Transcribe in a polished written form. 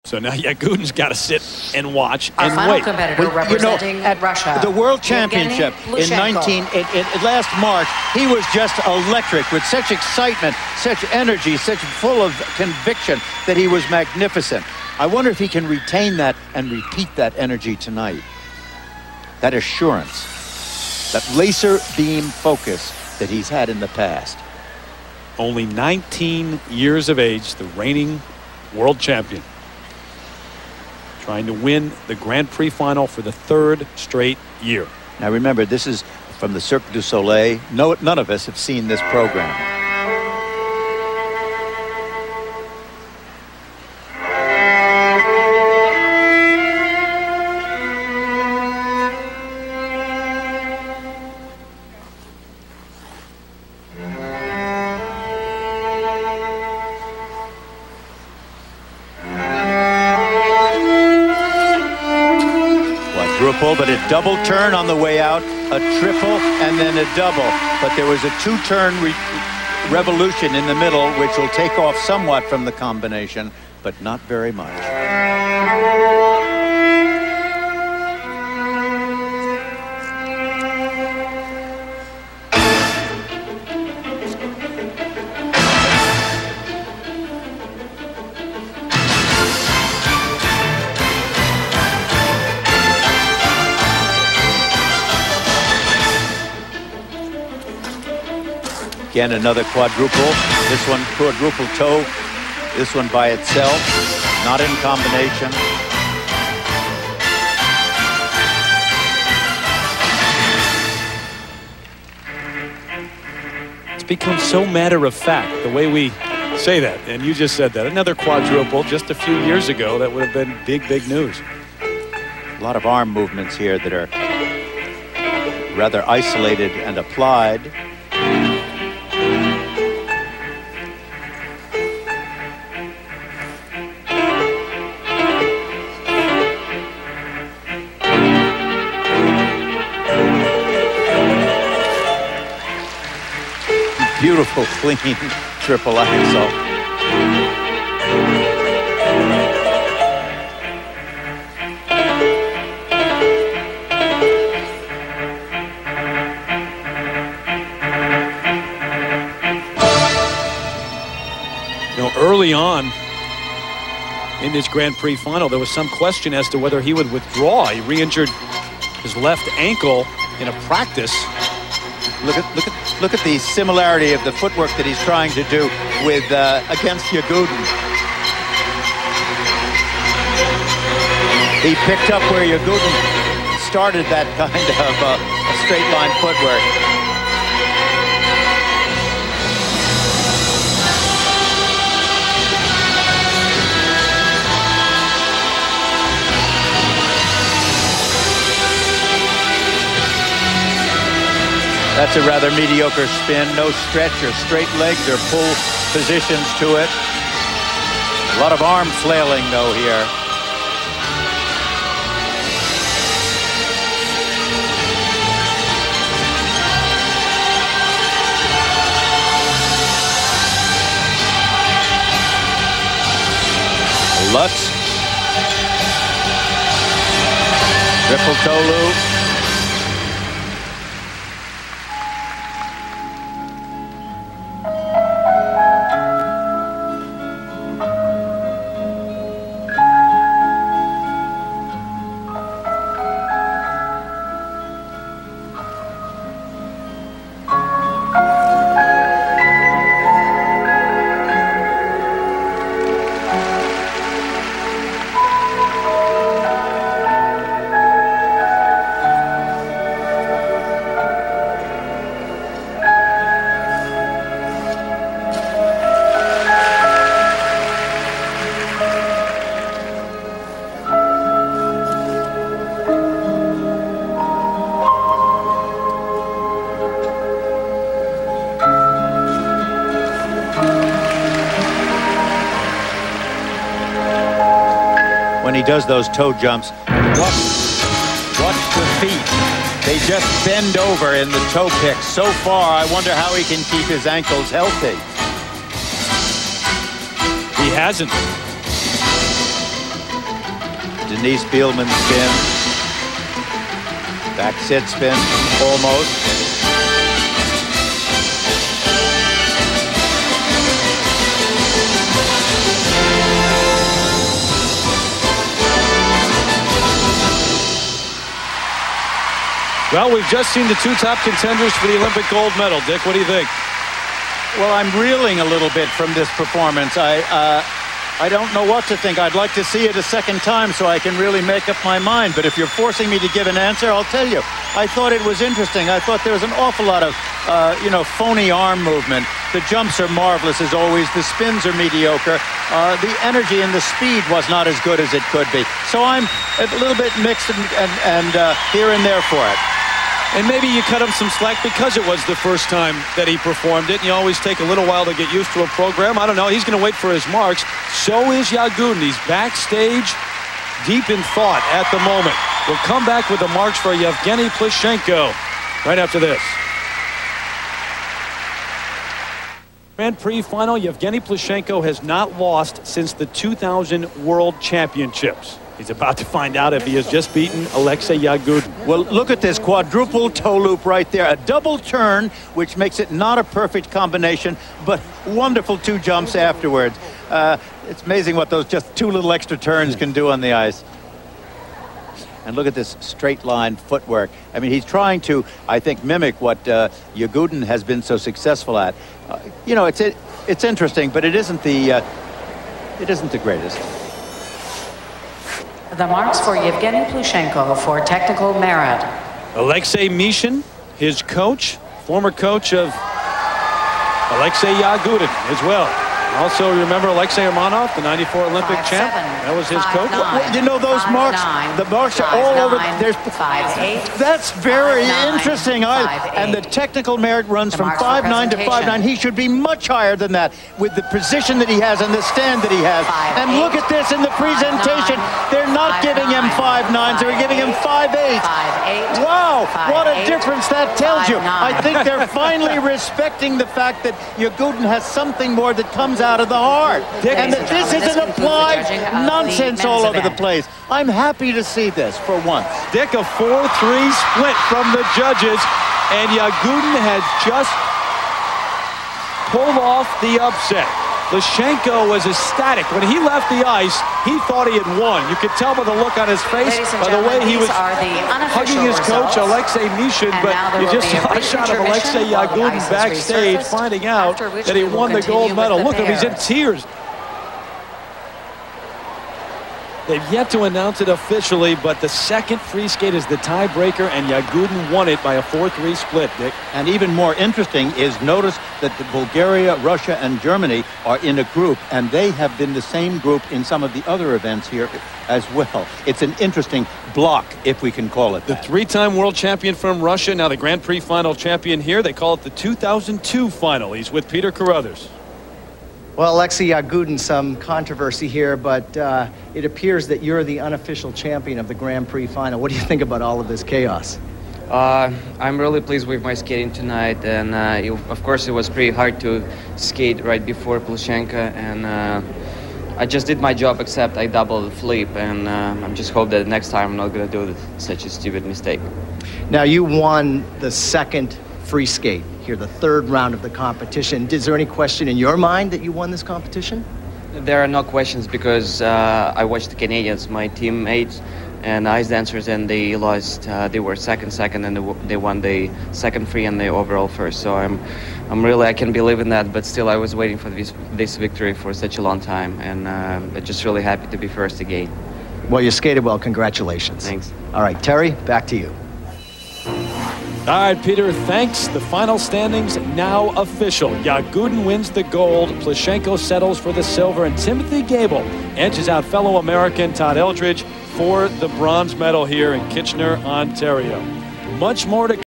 So now Yagutin's got to sit and watch Our and final wait. competitor representing at Russia, the World Championship in last March, he was just electric with such excitement, such energy, such full of conviction that he was magnificent. I wonder if he can retain that and repeat that energy tonight. That assurance, that laser beam focus that he's had in the past. Only 19 years of age, the reigning world champion, trying to win the Grand Prix Final for the 3rd straight year. Now remember, this is from the Cirque du Soleil. No, none of us have seen this program. But a double turn on the way out, a triple, and then a double. But there was a 2-turn revolution in the middle, which will take off somewhat from the combination, but not very much. Again, another quadruple. This one quadruple toe. This one by itself, not in combination. It's become so matter of fact the way we say that, and you just said that. Another quadruple just a few years ago, that would have been big, big news. A lot of arm movements here that are rather isolated and applied. Beautiful, clean triple axel. You know, early on in this Grand Prix Final, there was some question as to whether he would withdraw. He re-injured his left ankle in a practice. Look at the similarity of the footwork that he's trying to do with against Yagutin. He picked up where Yagutin started that kind of a straight line footwork. That's a rather mediocre spin. No stretch or straight legs or pull positions to it. A lot of arm flailing, though, here. Lutz. Triple toe loop. When he does those toe jumps, watch the feet. They just bend over in the toe pick so far. I wonder how he can keep his ankles healthy. He hasn't. Denise Bielmann spin. Back sit spin, almost. Well, we've just seen the two top contenders for the Olympic gold medal. Dick, what do you think? Well, I'm reeling a little bit from this performance. I don't know what to think. I'd like to see it a second time so I can really make up my mind. But if you're forcing me to give an answer, I'll tell you. I thought it was interesting. I thought there was an awful lot of, phony arm movement. The jumps are marvelous as always. The spins are mediocre. The energy and the speed was not as good as it could be. So I'm a little bit mixed and here and there for it. And maybe you cut him some slack because it was the first time that he performed it. And you always take a little while to get used to a program. I don't know. He's going to wait for his marks. So is Yagudin. He's backstage, deep in thought at the moment. We'll come back with the marks for Evgeny Plushenko right after this. Grand Prix Final. Evgeny Plushenko has not lost since the 2000 World Championships. He's about to find out if he has just beaten Alexei Yagudin. Well, look at this quadruple toe loop right there. A double turn, which makes it not a perfect combination, but wonderful two jumps afterwards. It's amazing what those just two little extra turns can do on the ice. And look at this straight line footwork. I mean, he's trying to, I think, mimic what Yagudin has been so successful at. It's interesting, but it isn't the greatest. The marks for Evgeny Plushenko for technical merit. Alexei Mishin, his coach, former coach of Alexei Yagudin as well. Also, remember Alexei Romanov, the '94 Olympic champ? That was his coach. Those marks, the marks are all over. That's very interesting. And the technical merit runs from 5'9" to 5'9". He should be much higher than that with the position that he has and the stand that he has. And look at this in the presentation. They're not giving him 5'9s. They're giving him 5'8". Wow, what a difference that tells you. I think they're finally respecting the fact that Yagudin has something more that comes out of the heart. And that this isn't applied nonsense all over the place. I'm happy to see this for once. Dick, a 4-3 split from the judges, and Yagudin has just pulled off the upset. Plushenko was ecstatic. When he left the ice, he thought he had won. You could tell by the look on his face, by the way he was hugging his coach, Alexei Mishin, but you just saw a shot of Alexei Yagudin backstage finding out that he won the gold medal. Look at him, he's in tears. They've yet to announce it officially, but the second free skate is the tiebreaker, and Yagudin won it by a 4-3 split, Dick. And even more interesting is notice that Bulgaria, Russia, and Germany are in a group, and they have been the same group in some of the other events here as well. It's an interesting block, if we can call it that. The three-time world champion from Russia, now the Grand Prix Final champion here. They call it the 2002 final. He's with Peter Carruthers. Well, Alexei Yagudin, some controversy here, but it appears that you're the unofficial champion of the Grand Prix Final. What do you think about all of this chaos? I'm really pleased with my skating tonight, and of course it was pretty hard to skate right before Plushenko, and I just did my job, except I double flip, and I just hope that next time I'm not going to do such a stupid mistake. Now, you won the second free skate here, the third round of the competition. Is there any question in your mind that you won this competition? There are no questions, because I watched the Canadians, my teammates, and ice dancers, and they lost. They were second, and they won the second free and the overall first. So I'm really, I can't believe in that, but still I was waiting for this victory for such a long time, and I'm just really happy to be first again. Well, you skated well. Congratulations. Thanks. All right, Terry, back to you. All right, Peter, thanks. The final standings now official. Yagudin wins the gold, Plushenko settles for the silver, and Timothy Gable edges out fellow American Todd Eldridge for the bronze medal here in Kitchener, Ontario. Much more to